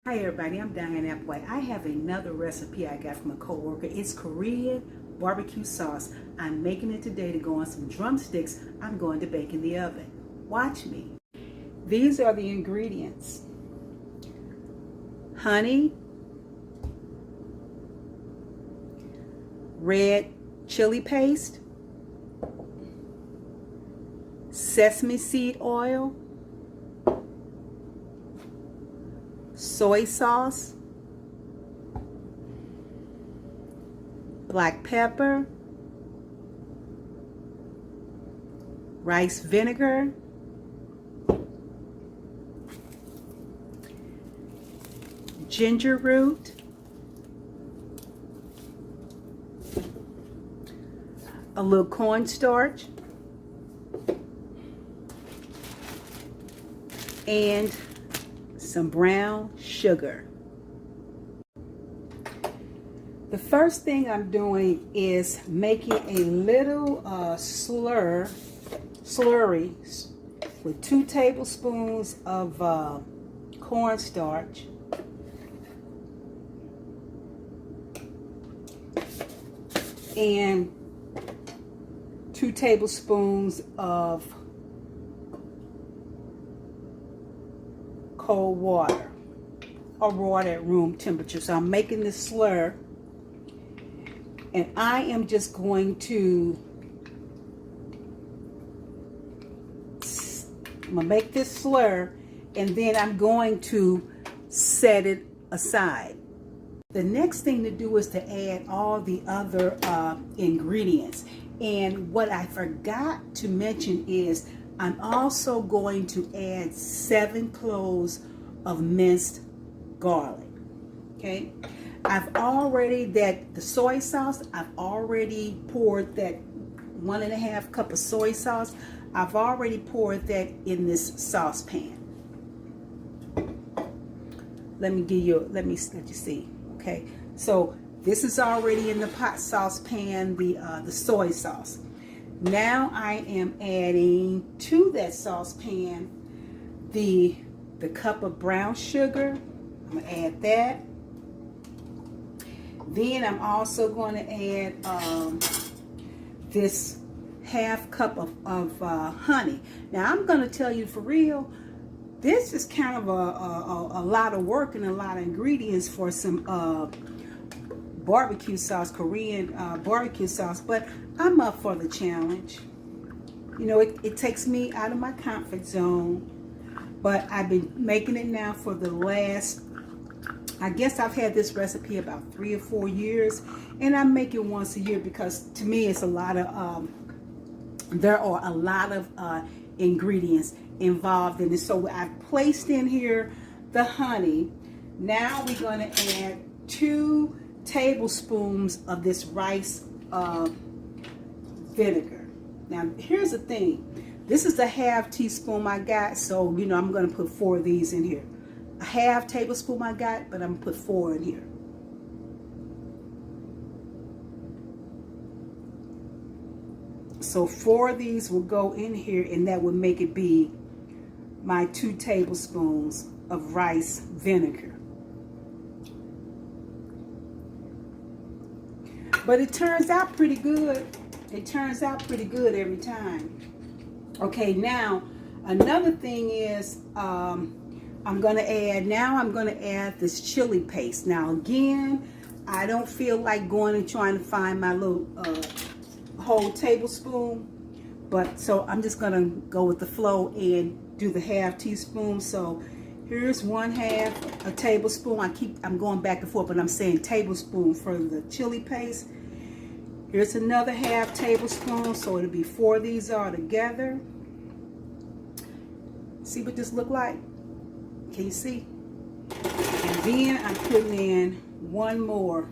Hi everybody, I'm Diane Applewhite. I have another recipe I got from a coworker. It's Korean barbecue sauce. I'm making it today to go on some drumsticks I'm going to bake in the oven. Watch me. These are the ingredients. Honey, red chili paste, sesame seed oil, soy sauce, black pepper, rice vinegar, ginger root, a little cornstarch, and some brown sugar. The first thing I'm doing is making a little slurry with 2 tablespoons of cornstarch, and 2 tablespoons of cold water or water at room temperature. So I'm making this slur, and I am just going to make this slur, and then I'm going to set it aside. The next thing to do is to add all the other ingredients. And what I forgot to mention is I'm also going to add 7 cloves of minced garlic. Okay, I've already, the soy sauce, I've already poured that 1.5 cup of soy sauce. I've already poured that in this saucepan. Let me let you see. Okay, so this is already in the pot saucepan, the soy sauce. Now I am adding to that saucepan the cup of brown sugar. I'm gonna add that. Then I'm also going to add this 1/2 cup of honey. Now I'm going to tell you for real, this is kind of a lot of work and a lot of ingredients for some barbecue sauce, Korean barbecue sauce, but I'm up for the challenge. You know, it takes me out of my comfort zone, but I've been making it now for the last, I guess I've had this recipe about 3 or 4 years, and I make it once a year because to me it's a lot of, there are a lot of ingredients involved in it. So I've placed in here the honey. Now we're going to add 2 tablespoons of this rice vinegar. Now here's the thing, this is the 1/2 teaspoon I got, so you know I'm going to put 4 of these in here. A 1/2 tablespoon I got, but I'm going to put 4 in here. So 4 of these will go in here, and that would make it be my 2 tablespoons of rice vinegar. But it turns out pretty good. It turns out pretty good every time. Okay, now another thing is I'm going to add this chili paste. Now again, I don't feel like going and trying to find my little whole tablespoon, but so I'm just going to go with the flow and do the 1/2 teaspoon. So here's 1/2 a tablespoon. I'm going back and forth, but I'm saying tablespoon for the chili paste. Here's another 1/2 tablespoon, so it'll be 4 of these all together. See what this look like? Can you see? And then I'm putting in 1 more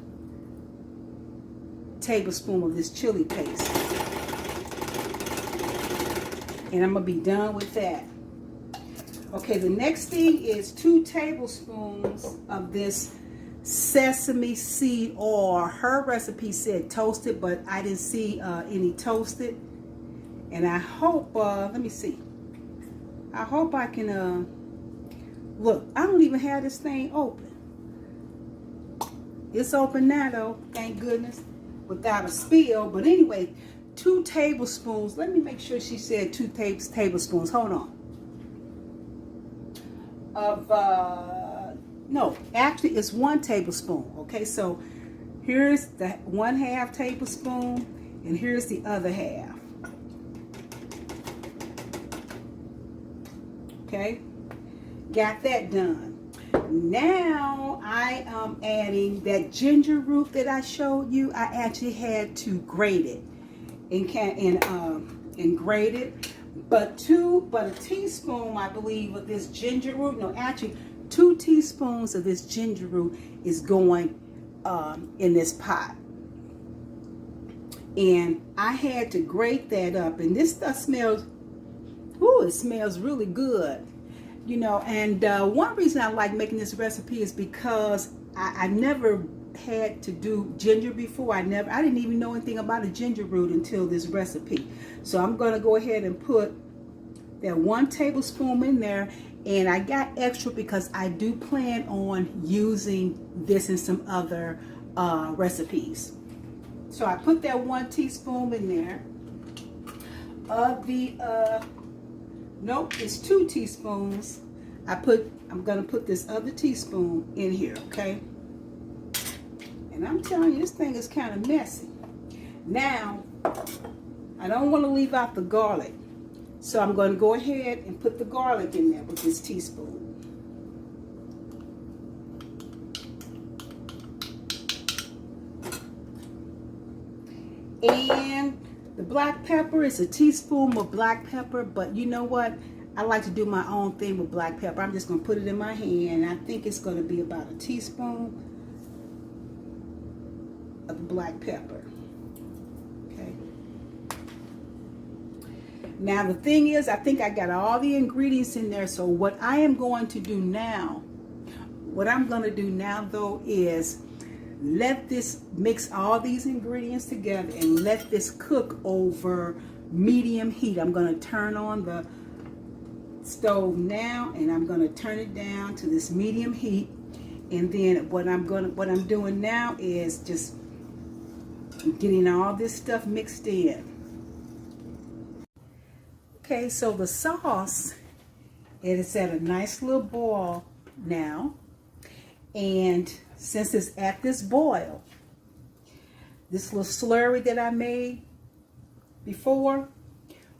tablespoon of this chili paste. And I'm gonna be done with that. Okay, the next thing is 2 tablespoons of this sesame seed oil. Her recipe said toasted, but I didn't see any toasted. And I hope, let me see. I hope I can Look, I don't even have this thing open. It's open now though, thank goodness, without a spill. But anyway, 2 tablespoons. Let me make sure she said 2 tablespoons. Hold on. Of no, actually it's 1 tablespoon. Okay, so here's the 1/2 tablespoon, and here's the other half. Okay, got that done. Now I am adding that ginger root that I showed you. I actually had to grate it and grate it. But a teaspoon, I believe, of this ginger root. No, actually 2 teaspoons of this ginger root is going in this pot. And I had to grate that up. And this stuff smells, ooh, it smells really good. You know, and one reason I like making this recipe is because I never had to do ginger before. I didn't even know anything about a ginger root until this recipe. So I'm going to go ahead and put that 1 tablespoon in there. And I got extra because I do plan on using this in some other recipes. So I put that 1 teaspoon in there of the nope, it's 2 teaspoons. I'm gonna put this other teaspoon in here, okay? And I'm telling you, this thing is kind of messy. Now, I don't want to leave out the garlic. So I'm going to go ahead and put the garlic in there with this teaspoon. And the black pepper is a teaspoon of black pepper, but you know what? I like to do my own thing with black pepper. I'm just going to put it in my hand. I think it's going to be about a teaspoon of black pepper. Okay. Now the thing is, I think I got all the ingredients in there. So what I am going to do now, though, is let this mix all these ingredients together and let this cook over medium heat. I'm going to turn on the stove now, and I'm going to turn it down to this medium heat. And then what I'm doing now is just getting all this stuff mixed in. Okay, so the sauce, it is at a nice little boil now. And since it's at this boil, this little slurry that I made before,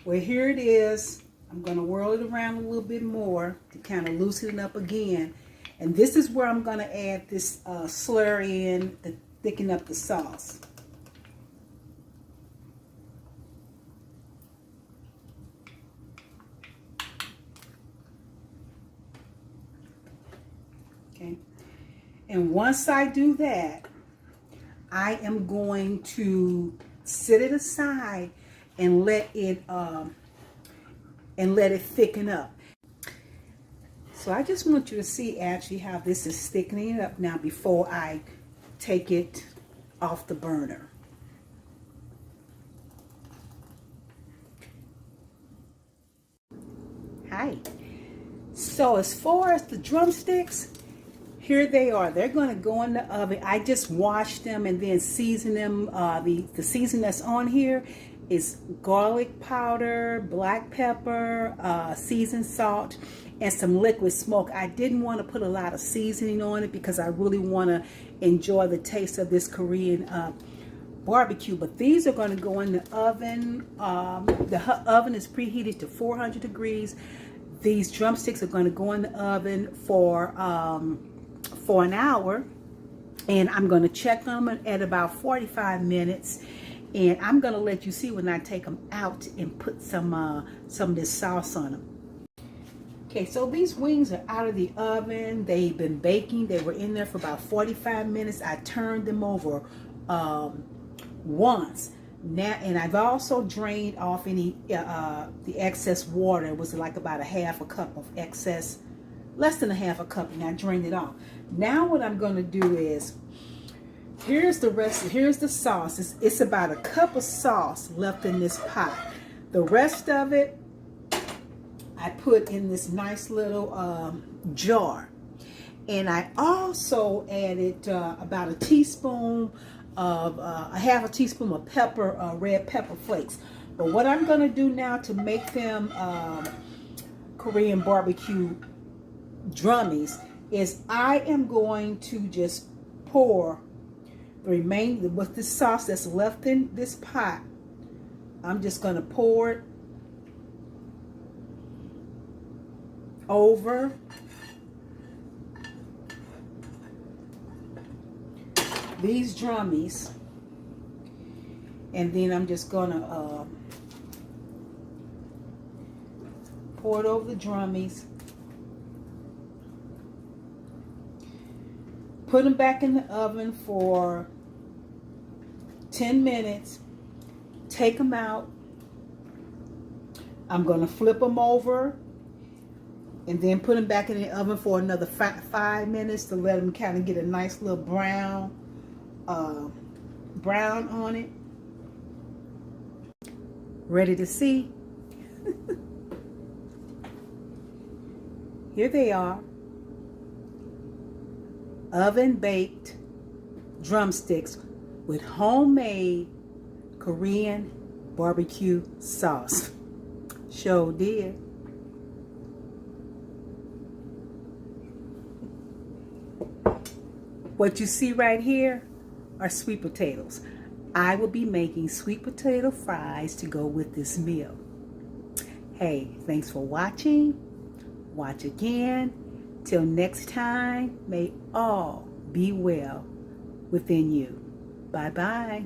well, here it is. I'm going to whirl it around a little bit more to kind of loosen it up again. And this is where I'm going to add this slurry in to thicken up the sauce. Okay. And once I do that, I am going to set it aside and let it thicken up. So I just want you to see actually how this is thickening up now before I take it off the burner. Hi. So as far as the drumsticks, here they are. They're going to go in the oven. I just washed them and then seasoned them. The seasoning that's on here is garlic powder, black pepper, seasoned salt, and some liquid smoke. I didn't want to put a lot of seasoning on it because I really want to enjoy the taste of this Korean barbecue. But these are going to go in the oven. The oven is preheated to 400 degrees. These drumsticks are going to go in the oven for an hour, and I'm going to check them at about 45 minutes. And I'm going to let you see when I take them out and put some of this sauce on them. Okay, so these wings are out of the oven. They've been baking. They were in there for about 45 minutes. I turned them over once. Now, and I've also drained off any the excess water. It was like about a half a cup of excess, less than a half a cup, and I drained it off. Now what I'm going to do is, here's the rest. Here's the sauce. It's about a cup of sauce left in this pot. The rest of it, I put in this nice little jar. And I also added about a teaspoon of, a half a teaspoon of pepper, red pepper flakes. But what I'm going to do now to make them Korean barbecue drummies is I am going to just pour the remainder with the sauce that's left in this pot. I'm just going to pour it over these drummies, and then I'm just going to pour it over the drummies. Put them back in the oven for 10 minutes. Take them out. I'm going to flip them over and then put them back in the oven for another 5 minutes to let them kind of get a nice little brown on it. Ready to see? Here they are. Oven baked drumsticks with homemade Korean barbecue sauce. Sure did. What you see right here are sweet potatoes. I will be making sweet potato fries to go with this meal. Hey, thanks for watching. Watch again. Till next time, may all be well within you. Bye-bye.